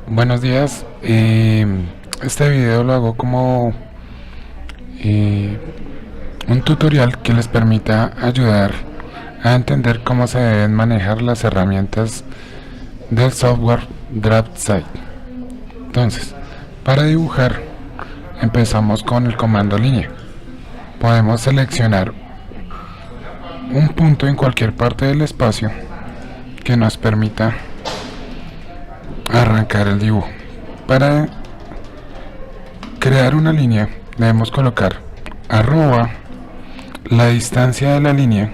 Buenos días. Este video lo hago como un tutorial que les permita ayudar a entender cómo se deben manejar las herramientas del software DraftSight. Entonces, para dibujar empezamos con el comando línea. Podemos seleccionar un punto en cualquier parte del espacio que nos permita arrancar el dibujo. Para crear una línea debemos colocar arroba la distancia de la línea,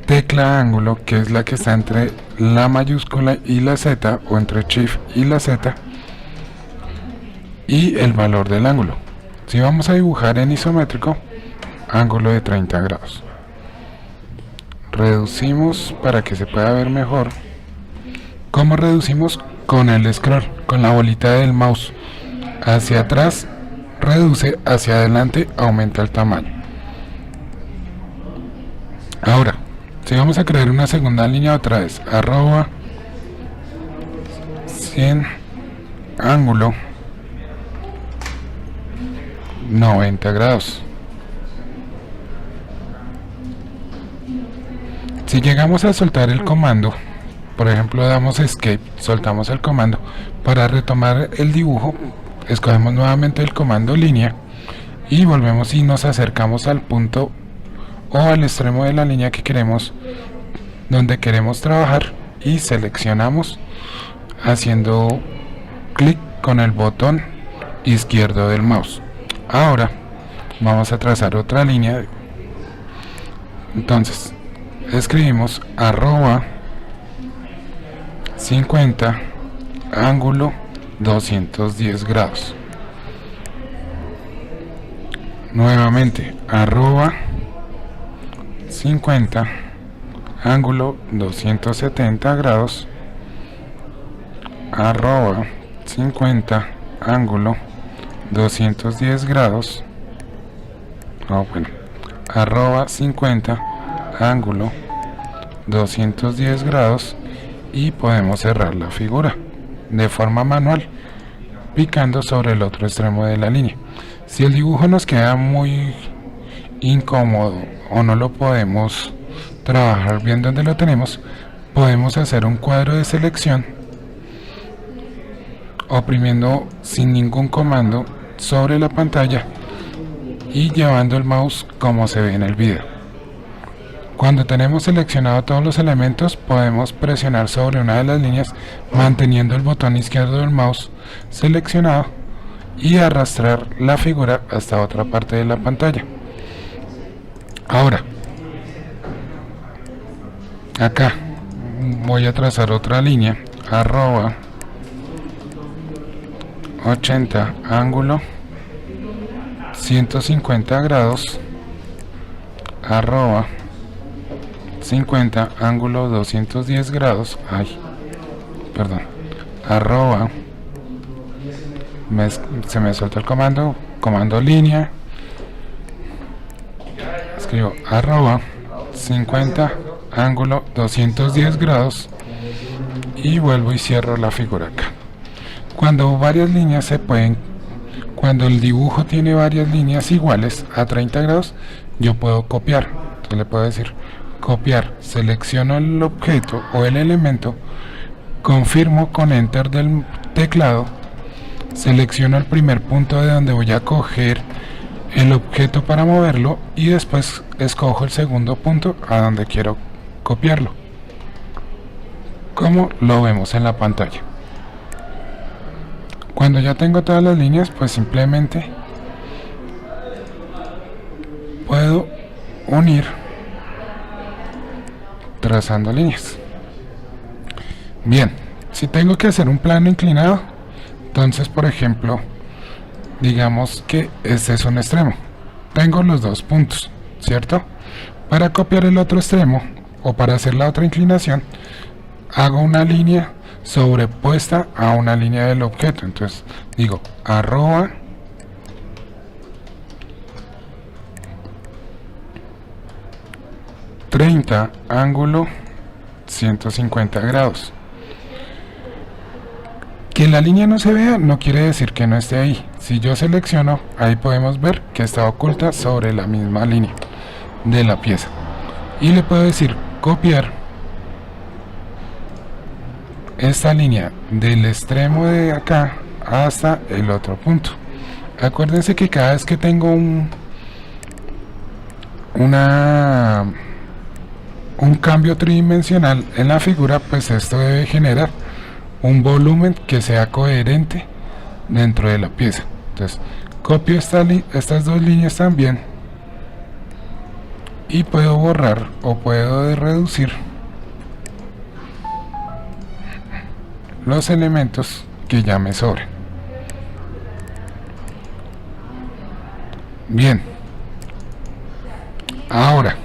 tecla ángulo, que es la que está entre la mayúscula y la Z, o entre Shift y la Z, y el valor del ángulo. Si vamos a dibujar en isométrico, ángulo de 30 grados. Reducimos para que se pueda ver mejor. ¿Cómo reducimos? Con el scroll, con la bolita del mouse. Hacia atrás reduce, hacia adelante aumenta el tamaño. Ahora, si vamos a crear una segunda línea, otra vez, arroba 100 ángulo 90 grados. Si llegamos a soltar el comando, por ejemplo damos escape, soltamos el comando, para retomar el dibujo escogemos nuevamente el comando línea y volvemos y nos acercamos al punto o al extremo de la línea que queremos, donde queremos trabajar, y seleccionamos haciendo clic con el botón izquierdo del mouse. Ahora vamos a trazar otra línea. Entonces escribimos arroba 50 ángulo 210 grados. Nuevamente arroba 50 ángulo 270 grados, arroba 50 ángulo 210 grados, arroba 50 ángulo 210 grados, y podemos cerrar la figura de forma manual picando sobre el otro extremo de la línea. Si el dibujo nos queda muy incómodo o no lo podemos trabajar bien donde lo tenemos, podemos hacer un cuadro de selección oprimiendo sin ningún comando sobre la pantalla y llevando el mouse como se ve en el video. Cuando tenemos seleccionado todos los elementos, podemos presionar sobre una de las líneas manteniendo el botón izquierdo del mouse seleccionado y arrastrar la figura hasta otra parte de la pantalla. Ahora, acá voy a trazar otra línea, arroba 80 ángulo 150 grados, arroba 50 ángulo 210 grados, arroba, se me suelta el comando línea, escribo arroba 50 ángulo 210 grados y vuelvo y cierro la figura acá. Cuando varias líneas cuando el dibujo tiene varias líneas iguales a 30 grados, yo puedo copiar. Entonces le puedo decir copiar, selecciono el objeto o el elemento, confirmo con enter del teclado, selecciono el primer punto de donde voy a coger el objeto para moverlo y después escojo el segundo punto a donde quiero copiarlo, como lo vemos en la pantalla. Cuando ya tengo todas las líneas, pues simplemente puedo unir trazando líneas. Bien, si tengo que hacer un plano inclinado, entonces por ejemplo digamos que este es un extremo, tengo los dos puntos, ¿cierto? Para copiar el otro extremo o para hacer la otra inclinación, hago una línea sobrepuesta a una línea del objeto. Entonces digo arroba 30 ángulo 150 grados. Que la línea no se vea no quiere decir que no esté ahí. Si yo selecciono, ahí podemos ver que está oculta sobre la misma línea de la pieza. Y le puedo decir copiar esta línea del extremo de acá hasta el otro punto. Acuérdense que cada vez que tengo un cambio tridimensional en la figura, pues esto debe generar un volumen que sea coherente dentro de la pieza. Entonces copio estas dos líneas también y puedo borrar o puedo reducir los elementos que ya me sobren. Bien, ahora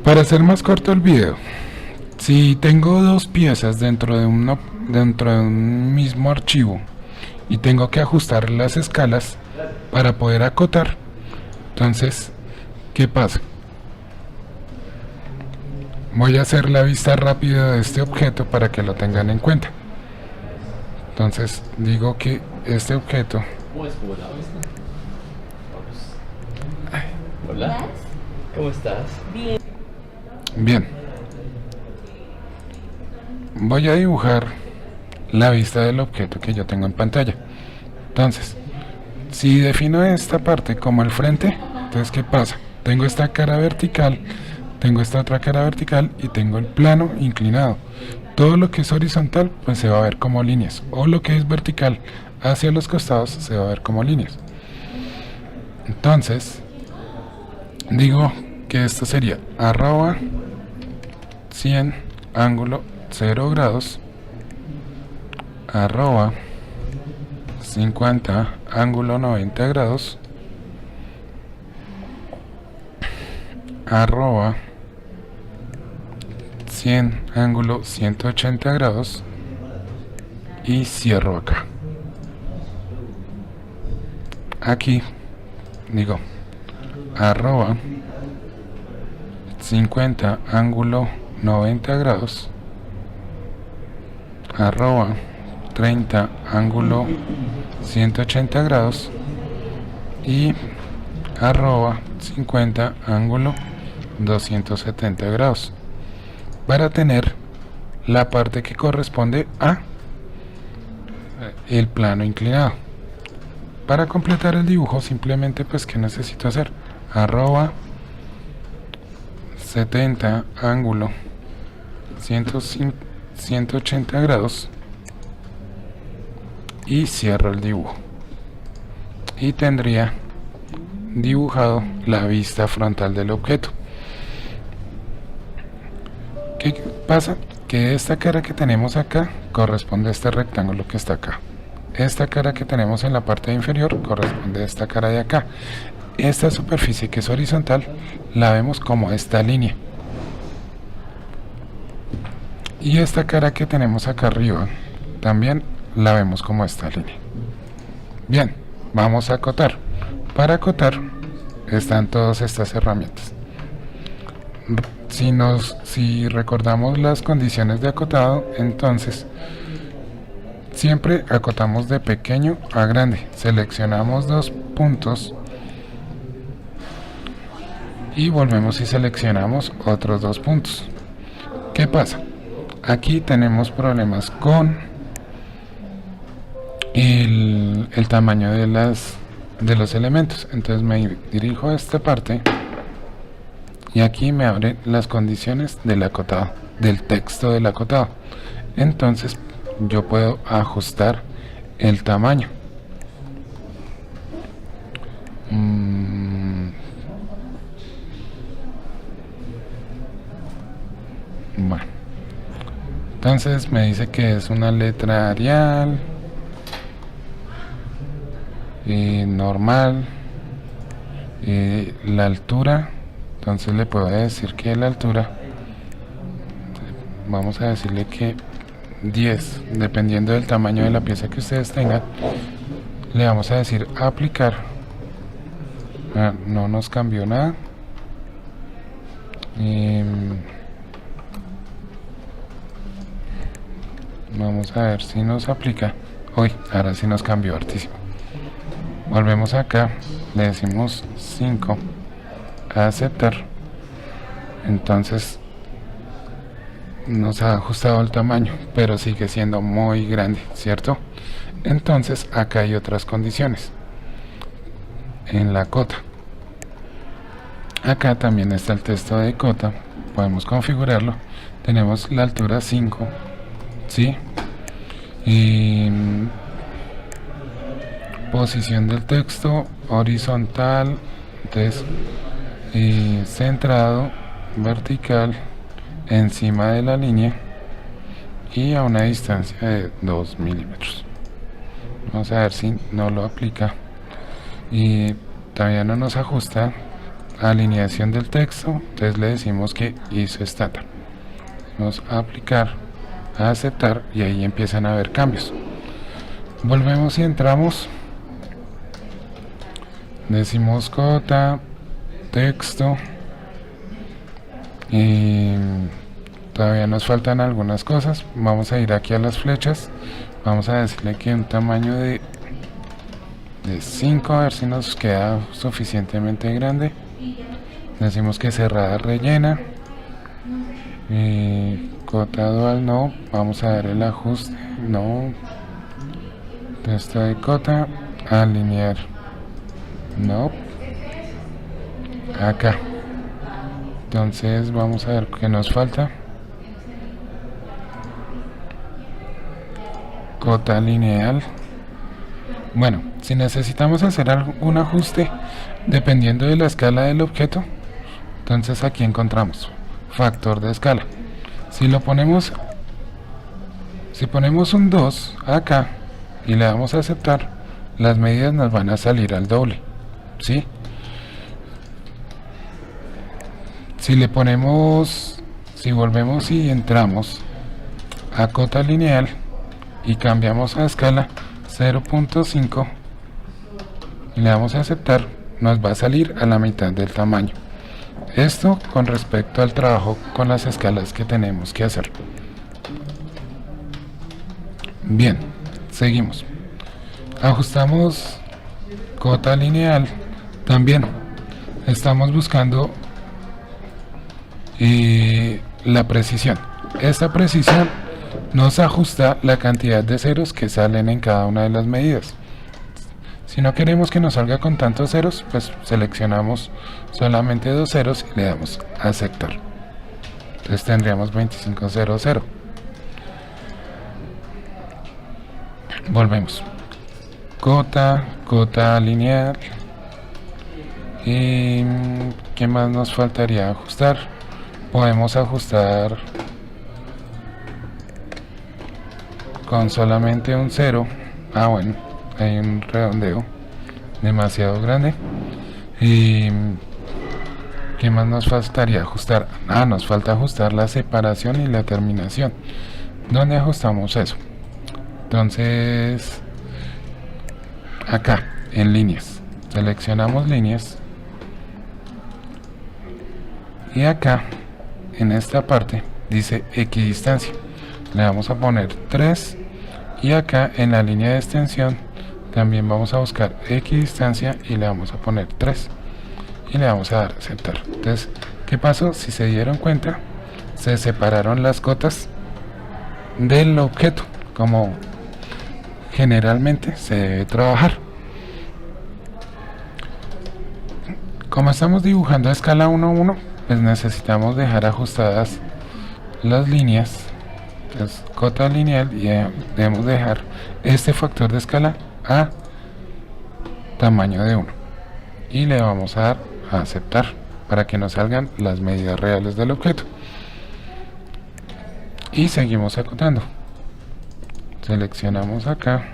para hacer más corto el video, si tengo dos piezas dentro de un mismo archivo y tengo que ajustar las escalas para poder acotar, entonces, ¿qué pasa? Voy a hacer la vista rápida de este objeto para que lo tengan en cuenta. Entonces digo que este objeto... Hola, ¿cómo estás? Bien, voy a dibujar la vista del objeto que yo tengo en pantalla. Entonces, si defino esta parte como el frente, entonces ¿qué pasa? Tengo esta cara vertical, tengo esta otra cara vertical y tengo el plano inclinado. Todo lo que es horizontal pues se va a ver como líneas, o lo que es vertical hacia los costados se va a ver como líneas. Entonces digo que esto sería arroba 100 ángulo 0 grados arroba 50 ángulo 90 grados arroba 100 ángulo 180 grados y cierro acá. Aquí digo arroba 50 ángulo 90 grados arroba 30 ángulo 180 grados y arroba 50 ángulo 270 grados para tener la parte que corresponde a el plano inclinado. Para completar el dibujo simplemente pues que necesito hacer arroba 70 ángulo 180 grados y cierro el dibujo y tendría dibujado la vista frontal del objeto. ¿Qué pasa? Que esta cara que tenemos acá corresponde a este rectángulo que está acá. Esta cara que tenemos en la parte inferior corresponde a esta cara de acá. Esta superficie que es horizontal la vemos como esta línea. Y esta cara que tenemos acá arriba también la vemos como esta línea. Bien, vamos a acotar. Para acotar están todas estas herramientas. Si recordamos las condiciones de acotado, entonces siempre acotamos de pequeño a grande. Seleccionamos dos puntos y volvemos y seleccionamos otros dos puntos. ¿Qué pasa? Aquí tenemos problemas con el tamaño de los elementos. Entonces me dirijo a esta parte y aquí me abre las condiciones del acotado, del texto del acotado. Entonces yo puedo ajustar el tamaño. Bueno, entonces me dice que es una letra Arial normal, la altura. Entonces le puedo decir que la altura, vamos a decirle que 10, dependiendo del tamaño de la pieza que ustedes tengan. Le vamos a decir aplicar. No nos cambió nada. Vamos a ver si nos aplica. Uy, ahora sí nos cambió hartísimo. Volvemos acá, le decimos 5 a aceptar. Entonces nos ha ajustado el tamaño, pero sigue siendo muy grande, ¿cierto? Entonces acá hay otras condiciones. En la cota, acá también está el texto de cota, podemos configurarlo. Tenemos la altura 5, ¿sí? Y posición del texto horizontal, entonces, centrado, vertical, encima de la línea y a una distancia de 2 milímetros. Vamos a ver si no lo aplica y todavía no nos ajusta. Alineación del texto, entonces le decimos que hizo estándar. Vamos a aplicar, a aceptar, y ahí empiezan a haber cambios. Volvemos y entramos, decimos cota, texto, y todavía nos faltan algunas cosas. Vamos a ir aquí a las flechas, vamos a decirle que un tamaño de 5, a ver si nos queda suficientemente grande. Decimos que cerrada rellena, cota dual no, vamos a dar el ajuste, no, texto de cota, alinear, no, acá. Entonces vamos a ver qué nos falta. Cota lineal. Bueno, si necesitamos hacer algún ajuste dependiendo de la escala del objeto, entonces aquí encontramos factor de escala. Si ponemos un 2 acá y le damos a aceptar, las medidas nos van a salir al doble, ¿sí? Si volvemos y entramos a cota lineal y cambiamos a escala 0.5 y le damos a aceptar, nos va a salir a la mitad del tamaño. Esto con respecto al trabajo con las escalas que tenemos que hacer. Bien, seguimos. Ajustamos cota lineal. También estamos buscando la precisión. Esta precisión nos ajusta la cantidad de ceros que salen en cada una de las medidas. Si no queremos que nos salga con tantos ceros, pues seleccionamos solamente 2 ceros y le damos a aceptar. Entonces tendríamos 2500. Volvemos. Cota lineal. ¿Y qué más nos faltaría ajustar? Podemos ajustar con solamente un 0. Bueno, hay un redondeo demasiado grande. ¿Y qué más nos faltaría ajustar? Nos falta ajustar la separación y la terminación. ¿Dónde ajustamos eso? Entonces, acá en líneas, seleccionamos líneas y acá en esta parte dice equidistancia, le vamos a poner 3 y acá en la línea de extensión también vamos a buscar equidistancia y le vamos a poner 3 y le vamos a dar a aceptar. Entonces, ¿qué pasó? Si se dieron cuenta, se separaron las cotas del objeto como generalmente se debe trabajar. Como estamos dibujando a escala 1:1, pues necesitamos dejar ajustadas las líneas. Entonces, cota lineal, y debemos dejar este factor de escala a tamaño de 1 y le vamos a dar a aceptar para que nos salgan las medidas reales del objeto y seguimos acotando. Seleccionamos acá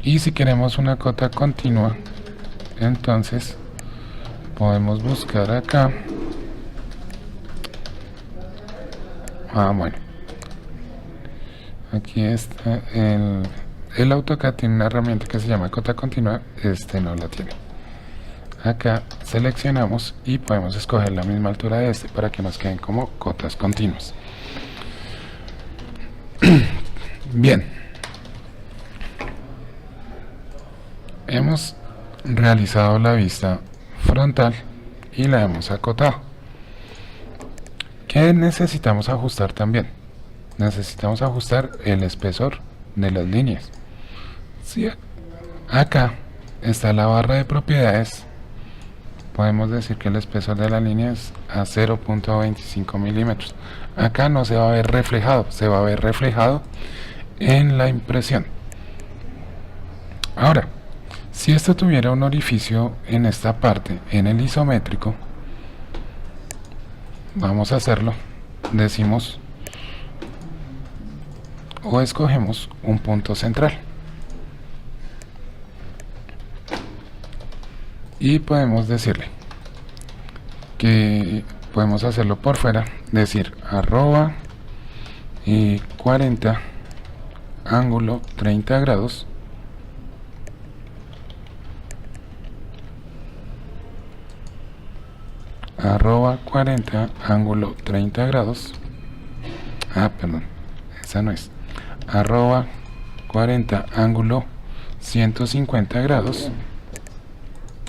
y si queremos una cota continua, entonces podemos buscar acá. Bueno, Aquí está el AutoCAD tiene una herramienta que se llama cota continua, este no la tiene. Acá seleccionamos y podemos escoger la misma altura de este para que nos queden como cotas continuas. Bien, hemos realizado la vista frontal y la hemos acotado. ¿Qué necesitamos ajustar también? Necesitamos ajustar el espesor de las líneas. Sí, acá está la barra de propiedades. Podemos decir que el espesor de la línea es a 0.25 milímetros. Acá no se va a ver reflejado, se va a ver reflejado en la impresión. Ahora, si esto tuviera un orificio en esta parte, en el isométrico, vamos a hacerlo. Decimos o escogemos un punto central. Y podemos decirle que podemos hacerlo por fuera, decir arroba y 40 ángulo 30 grados arroba 40 ángulo 30 grados perdón, esa no es, arroba 40 ángulo 150 grados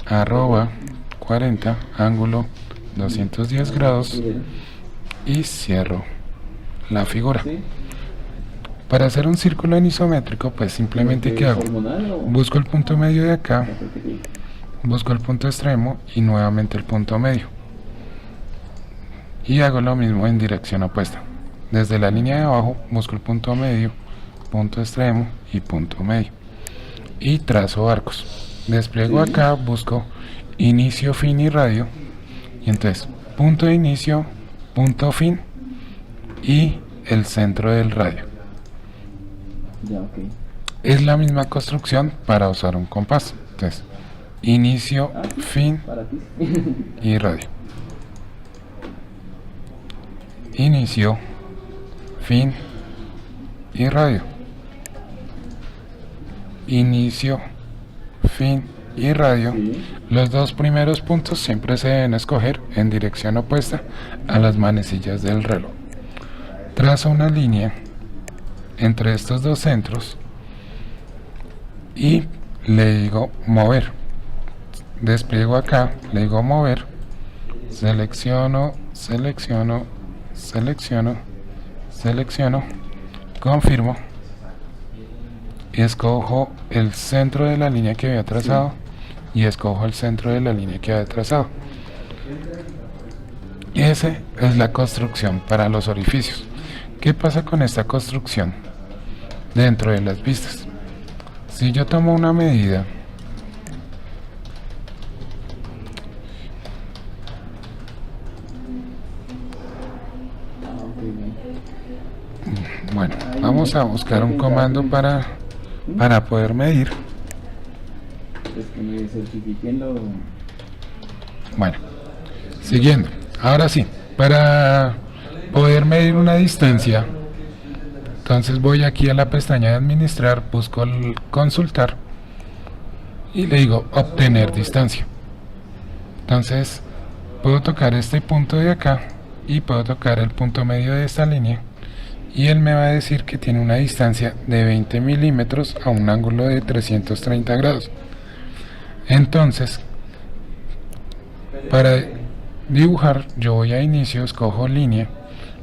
arroba 40 ángulo 210 grados y cierro la figura. Para hacer un círculo en isométrico, pues simplemente ¿qué hago? Busco el punto medio de acá, busco el punto extremo y nuevamente el punto medio, y hago lo mismo en dirección opuesta. Desde la línea de abajo busco el punto medio, punto extremo y punto medio, y trazo arcos. Despliego acá, busco inicio, fin y radio, y entonces punto de inicio, punto fin y el centro del radio. Es la misma construcción para usar un compás. Entonces inicio, fin y radio, inicio, fin y radio, inicio, fin y radio. Los dos primeros puntos siempre se deben escoger en dirección opuesta a las manecillas del reloj. Trazo una línea entre estos dos centros y le digo mover. Despliego acá, le digo mover, selecciono, selecciono, selecciono, selecciono, confirmo y escojo el centro de la línea que había trazado y escojo el centro de la línea que había trazado. Esa es la construcción para los orificios. ¿Qué pasa con esta construcción dentro de las vistas? Si yo tomo una medida bueno, vamos a buscar un comando para poder medir. Bueno, siguiendo. Ahora sí, para poder medir una distancia, entonces voy aquí a la pestaña de administrar, busco el consultar y le digo obtener distancia. Entonces puedo tocar este punto de acá y puedo tocar el punto medio de esta línea y él me va a decir que tiene una distancia de 20 milímetros a un ángulo de 330 grados. Entonces, para dibujar, yo voy a inicio, escojo línea,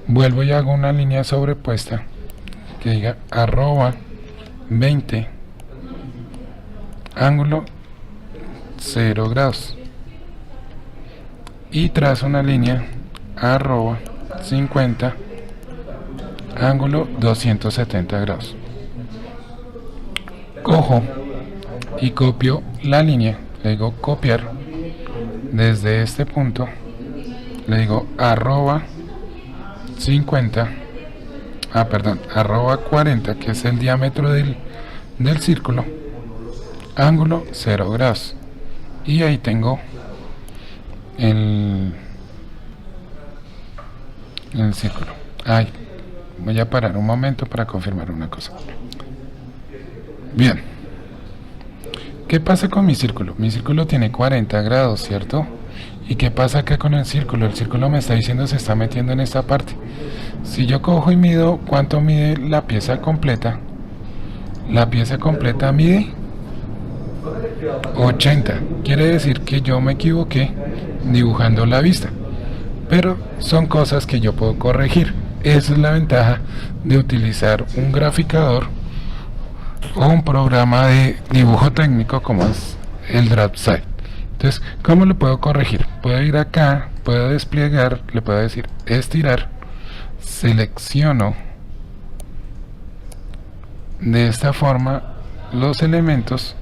vuelvo y hago una línea sobrepuesta que diga arroba 20 ángulo 0 grados y trazo una línea arroba 50 ángulo 270 grados. Cojo y copio la línea, le digo copiar desde este punto, le digo arroba 50 arroba 40, que es el diámetro del círculo, ángulo 0 grados, y ahí tengo el círculo. Ay, Voy a parar un momento para confirmar una cosa. Bien. ¿Qué pasa con mi círculo? Mi círculo tiene 40 grados, ¿cierto? ¿Y qué pasa acá con el círculo? El círculo me está diciendo se está metiendo en esta parte. Si yo cojo y mido cuánto mide la pieza completa mide 80. Quiere decir que yo me equivoqué dibujando la vista. Pero son cosas que yo puedo corregir. Esa es la ventaja de utilizar un graficador o un programa de dibujo técnico como es el DraftSight. Entonces, ¿cómo lo puedo corregir? Puedo ir acá, puedo desplegar, le puedo decir estirar, selecciono de esta forma los elementos,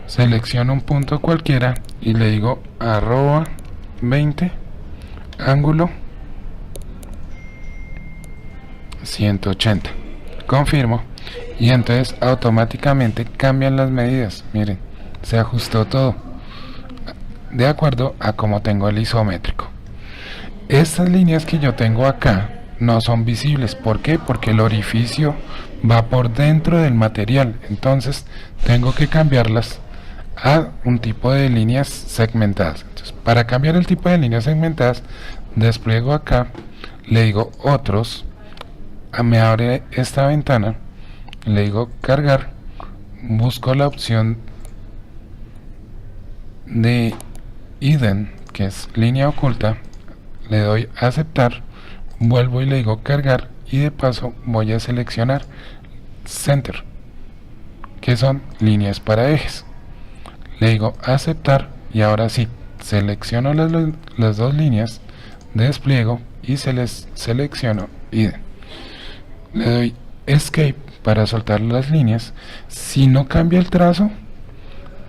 selecciono un punto cualquiera y le digo @20 ángulo 180, confirmo y entonces automáticamente cambian las medidas. Miren, se ajustó todo de acuerdo a cómo tengo el isométrico. Estas líneas que yo tengo acá no son visibles. ¿Por qué? Porque el orificio va por dentro del material, entonces tengo que cambiarlas a un tipo de líneas segmentadas. Entonces, para cambiar el tipo de líneas segmentadas, despliego acá, le digo otros, me abre esta ventana, le digo cargar, busco la opción de hidden, que es línea oculta, le doy a aceptar, vuelvo y le digo cargar y de paso voy a seleccionar center, que son líneas para ejes, le digo aceptar y ahora sí selecciono las dos líneas, despliego y selecciono hidden, le doy escape para soltar las líneas. Si no cambia el trazo,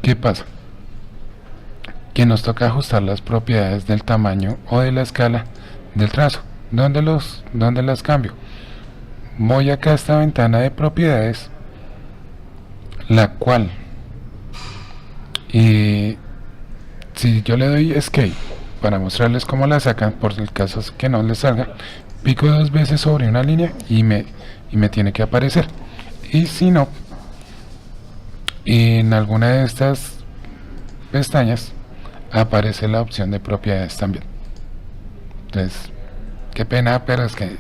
¿qué pasa? Que nos toca ajustar las propiedades del tamaño o de la escala del trazo. ¿Dónde las cambio? Voy acá a esta ventana de propiedades, la cual si yo le doy escape para mostrarles cómo la sacan, por el caso que no les salga, pico dos veces sobre una línea y me tiene que aparecer, y si no, en alguna de estas pestañas aparece la opción de propiedades también. Entonces, qué pena, pero es que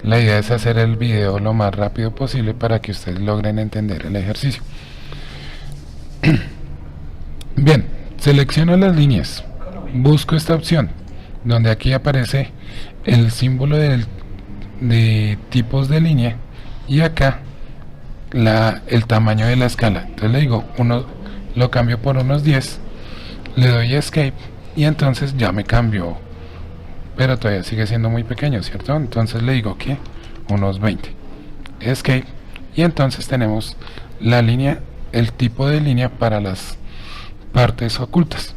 la idea es hacer el video lo más rápido posible para que ustedes logren entender el ejercicio. Bien, selecciono las líneas, busco esta opción donde aquí aparece el símbolo de tipos de línea y acá el tamaño de la escala. Entonces le digo lo cambio por unos 10, le doy escape y entonces ya me cambió, pero todavía sigue siendo muy pequeño, ¿cierto? Entonces le digo que unos 20, escape, y entonces tenemos la línea, el tipo de línea para las partes ocultas.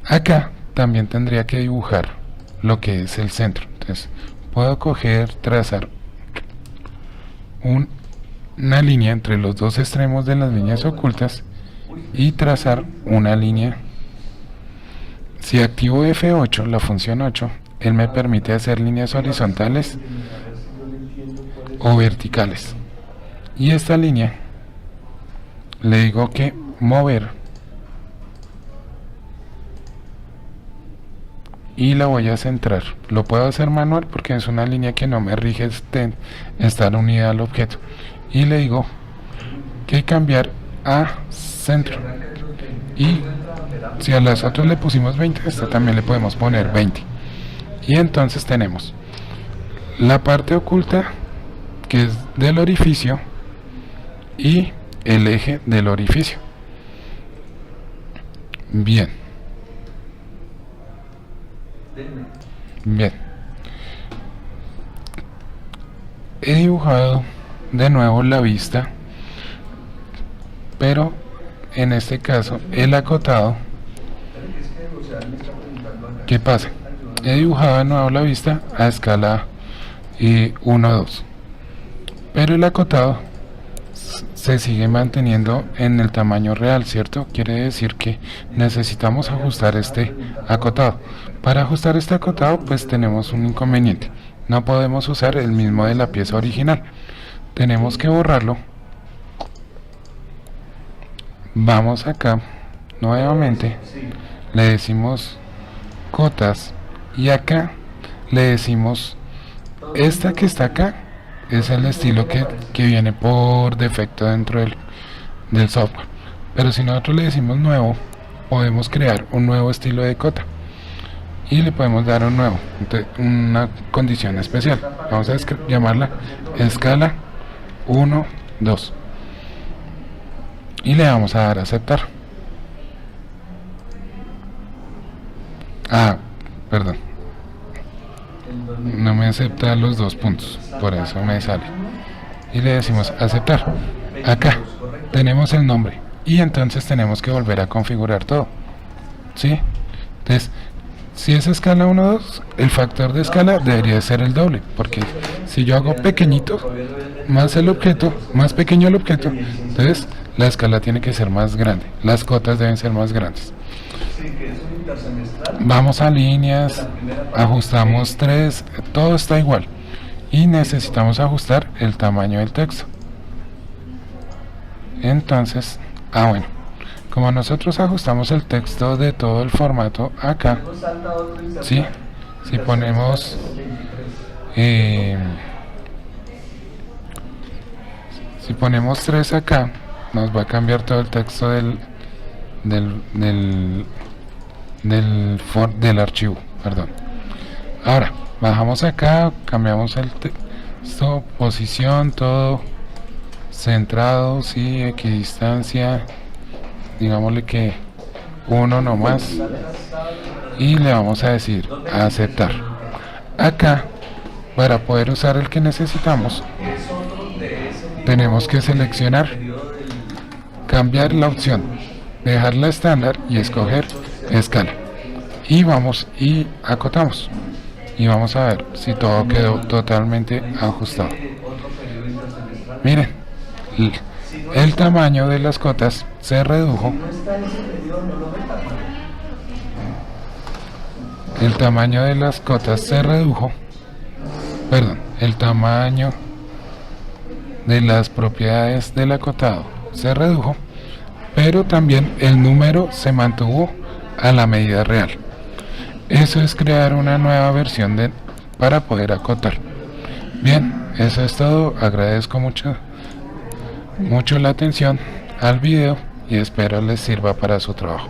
Acá también tendría que dibujar lo que es el centro. Entonces puedo trazar una línea entre los dos extremos de las líneas ocultas y trazar una línea. Si activo F8, la función 8, él me permite hacer líneas horizontales o verticales, y esta línea le digo que mover y la voy a centrar. Lo puedo hacer manual porque es una línea que no me rige estar unida al objeto, y le digo que cambiar a centro, y si a las otras le pusimos 20, a esta también le podemos poner 20, y entonces tenemos la parte oculta que es del orificio y el eje del orificio. Bien, he dibujado de nuevo la vista, pero en este caso el acotado. ¿Qué pasa? He dibujado de nuevo la vista a escala 1:2, pero el acotado se sigue manteniendo en el tamaño real, ¿cierto? Quiere decir que necesitamos ajustar este acotado. Para ajustar este acotado, pues tenemos un inconveniente. no podemos usar el mismo de la pieza original. Tenemos que borrarlo. Vamos acá nuevamente, le decimos cotas y acá le decimos, esta que está acá es el estilo que viene por defecto dentro del software, pero si nosotros le decimos nuevo, podemos crear un nuevo estilo de cota y le podemos dar un nuevo, una condición especial. Vamos a llamarla escala 1, 2 y le vamos a dar a aceptar. Perdón, no me acepta los 2 puntos, por eso me sale, y le decimos aceptar. Acá tenemos el nombre y entonces tenemos que volver a configurar todo, ¿sí? Entonces, si es escala 1, 2, el factor de escala debería ser el doble, porque si yo hago pequeñito más el objeto, más pequeño el objeto, entonces la escala tiene que ser más grande, las cotas deben ser más grandes. Vamos a líneas, ajustamos 3, todo está igual y necesitamos ajustar el tamaño del texto. Entonces, bueno, como nosotros ajustamos el texto de todo el formato acá, ¿sí? Si ponemos si ponemos 3 acá, nos va a cambiar todo el texto del archivo, perdón. Ahora bajamos acá, cambiamos el texto, posición, todo centrado, sí, equidistancia, digámosle que 1 nomás, y le vamos a decir a aceptar. Acá, para poder usar el que necesitamos, tenemos que seleccionar, cambiar la opción, dejarla estándar y escoger escala, y vamos y acotamos y vamos a ver si todo quedó totalmente ajustado. Miren, el tamaño de las cotas se redujo, el tamaño de las cotas se redujo, perdón, el tamaño de las propiedades del acotado se redujo, pero también el número se mantuvo a la medida real. Eso es crear una nueva versión para poder acotar. Bien, eso es todo. Agradezco mucho la atención al video y espero les sirva para su trabajo.